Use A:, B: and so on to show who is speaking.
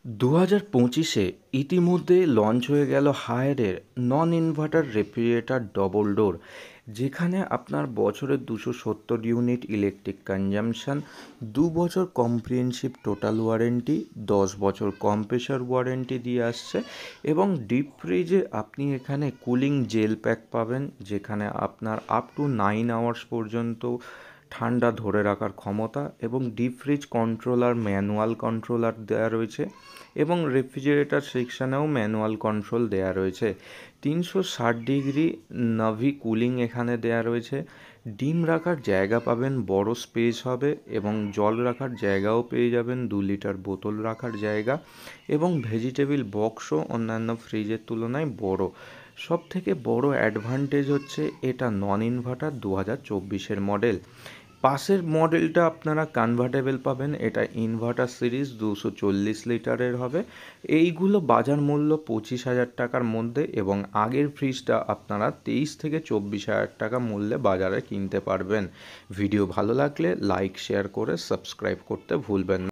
A: 2025-এ ইতিমধ্যে লঞ্চ হয়ে গেল হায়ারের non inverter refrigerator double door, যেখানে আপনার বছরে 270 ইউনিট ইলেকট্রিক কনজাম্পশন, 2 বছর কম্প্রিহেনসিভ টোটাল ওয়ারেন্টি, 10 বছর কম্প্রেসার ওয়ারেন্টি দিয়ে আসছে। এবং ডিপ ফ্রিজে আপনি এখানে কুলিং জেল প্যাক পাবেন, যেখানে আপনার আপ টু 9 আওয়ার্স পর্যন্ত ঠান্ডা ধরে রাখার ক্ষমতা, এবং deep fridge controller manual controller দেওয়া রয়েছে, এবং রেফ্রিজারেটর সেকশানেও ম্যানুয়াল কন্ট্রোল দেওয়া রয়েছে। 360 ডিগ্রি নাভি কুলিং এখানে দেওয়া রয়েছে। ডিম রাখার জায়গা পাবেন, বড় স্পেস হবে, এবং জল রাখার জায়গাও পেয়ে যাবেন, 2 লিটার বোতল রাখার জায়গা, এবং ভেজিটেবিল বক্সও অন্যান্য ফ্রিজের তুলনায় বড়। সব থেকে বড় অ্যাডভান্টেজ হচ্ছে এটা নন ইনভার্টার 2024-এর মডেল। পাশের মডেলটা আপনারা কনভার্টেবল পাবেন, এটা ইনভার্টার সিরিজ 240 লিটারের হবে। এইগুলো বাজার মূল্য 25,000 টাকার মধ্যে, এবং আগের ফ্রিজটা আপনারা 23 থেকে 24,000 টাকা মূল্যে বাজারে কিনতে পারবেন। ভিডিও ভালো লাগলে লাইক শেয়ার করে সাবস্ক্রাইব করতে ভুলবেন না।